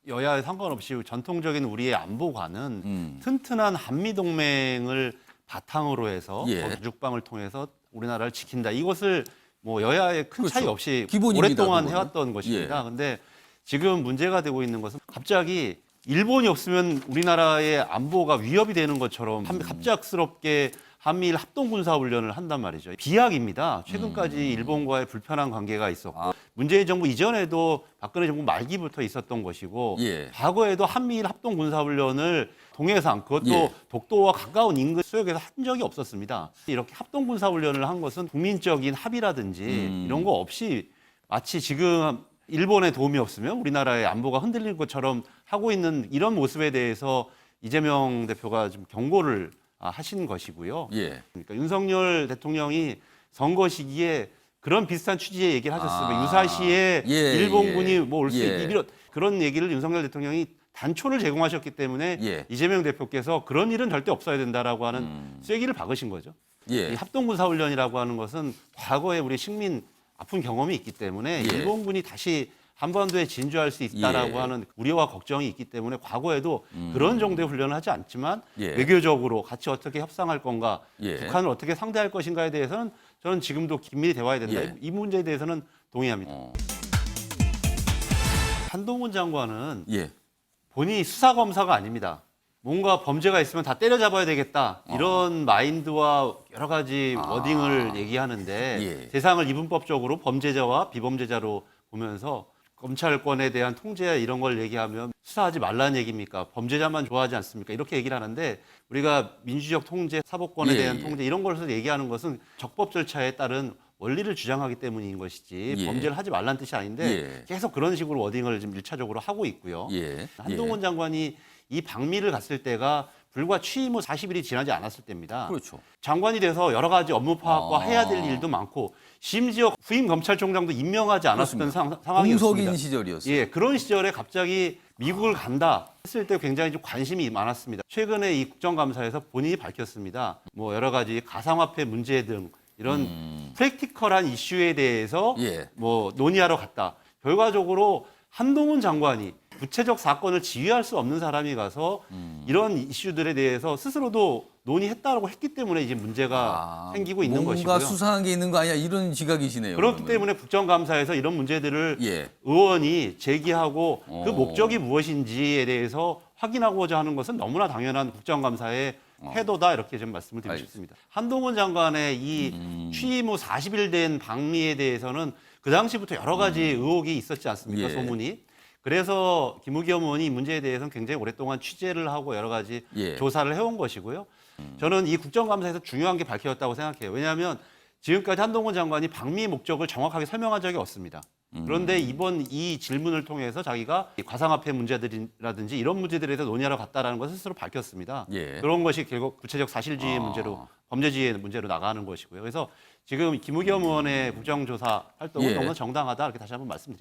여야에 상관없이 전통적인 우리의 안보관은 튼튼한 한미 동맹을 바탕으로 해서 예. 거기 육방을 통해서 우리나라를 지킨다. 이것을 뭐 여야에 큰 그렇죠. 차이 없이 기본입니다, 오랫동안 그거는. 해왔던 것입니다. 예. 그런데 지금 문제가 되고 있는 것은 갑자기 일본이 없으면 우리나라의 안보가 위협이 되는 것처럼 갑작스럽게 한미일 합동군사훈련을 한단 말이죠. 비약입니다. 최근까지 일본과의 불편한 관계가 있었고 문재인 정부 이전에도 박근혜 정부 말기부터 있었던 것이고 예. 과거에도 한미일 합동군사훈련을 동해상 그것도 예. 독도와 가까운 인근 수역에서 한 적이 없었습니다. 이렇게 합동군사훈련을 한 것은 국민적인 합의라든지 이런 거 없이 마치 지금 일본의 도움이 없으면 우리나라의 안보가 흔들릴 것처럼 하고 있는 이런 모습에 대해서 이재명 대표가 좀 경고를 하신 것이고요. 예. 그러니까 윤석열 대통령이 선거 시기에 그런 비슷한 취지의 얘기를 하셨습니다. 유사시에 예, 일본군이 예. 뭐 올 수 예. 있다. 그런 얘기를 윤석열 대통령이 단초를 제공하셨기 때문에 예. 이재명 대표께서 그런 일은 절대 없어야 된다라고 하는 쐐기를 박으신 거죠. 예. 이 합동군사훈련이라고 하는 것은 과거에 우리 식민 아픈 경험이 있기 때문에 예. 일본군이 다시 한반도에 진주할 수 있다라고 예. 하는 우려와 걱정이 있기 때문에 과거에도 그런 정도의 훈련을 하지 않지만 예. 외교적으로 같이 어떻게 협상할 건가, 예. 북한을 어떻게 상대할 것인가에 대해서는 저는 지금도 긴밀히 대화해야 된다. 예. 이 문제에 대해서는 동의합니다. 한동훈 장관은 예. 본인이 수사검사가 아닙니다. 뭔가 범죄가 있으면 다 때려잡아야 되겠다. 이런 마인드와 여러 가지 워딩을 얘기하는데 예. 세상을 이분법적으로 범죄자와 비범죄자로 보면서 검찰권에 대한 통제 이런 걸 얘기하면 수사하지 말라는 얘기입니까? 범죄자만 좋아하지 않습니까? 이렇게 얘기를 하는데 우리가 민주적 통제, 사법권에 예, 대한 예. 통제 이런 것을 얘기하는 것은 적법 절차에 따른 원리를 주장하기 때문인 것이지 예. 범죄를 하지 말라는 뜻이 아닌데 예. 계속 그런 식으로 워딩을 지금 일차적으로 하고 있고요. 예. 한동훈 장관이 이 방미를 갔을 때가 불과 취임 후 40일이 지나지 않았을 때입니다. 그렇죠. 장관이 돼서 여러 가지 업무 파악과 해야 될 일도 많고 심지어 후임 검찰총장도 임명하지 않았던 상황이었습니다. 공석인 시절이었어요. 예, 그런 시절에 갑자기 미국을 간다 했을 때 굉장히 좀 관심이 많았습니다. 최근에 이 국정감사에서 본인이 밝혔습니다. 뭐 여러 가지 가상화폐 문제 등 이런 프랙티컬한 이슈에 대해서 예. 뭐 논의하러 갔다. 결과적으로 한동훈 장관이 구체적 사건을 지휘할 수 없는 사람이 가서 이런 이슈들에 대해서 스스로도 논의했다고 했기 때문에 이제 문제가 생기고 있는 것이고요. 뭔가 수상한 게 있는 거 아니야 이런 지각이시네요. 그렇기 그러면. 때문에 국정감사에서 이런 문제들을 예. 의원이 제기하고 그 목적이 무엇인지에 대해서 확인하고자 하는 것은 너무나 당연한 국정감사의 태도다 이렇게 좀 말씀을 드리고 싶습니다. 한동훈 장관의 이 취임 후 40일 된 방미에 대해서는 그 당시부터 여러 가지 의혹이 있었지 않습니까? 예. 소문이. 그래서 김우겸 의원이 이 문제에 대해서는 굉장히 오랫동안 취재를 하고 여러 가지 예. 조사를 해온 것이고요. 저는 이 국정감사에서 중요한 게 밝혀졌다고 생각해요. 왜냐하면 지금까지 한동훈 장관이 방미 목적을 정확하게 설명한 적이 없습니다. 그런데 이번 이 질문을 통해서 자기가 이 가상화폐 문제들이라든지 이런 문제들에 대해서 논의하러 갔다라는 것을 스스로 밝혔습니다. 예. 그런 것이 결국 구체적 사실주의 문제로 범죄주의 문제로 나가는 것이고요. 그래서 지금 김우겸 의원의 국정조사 활동은 예. 너무 정당하다 이렇게 다시 한번 말씀드립니다.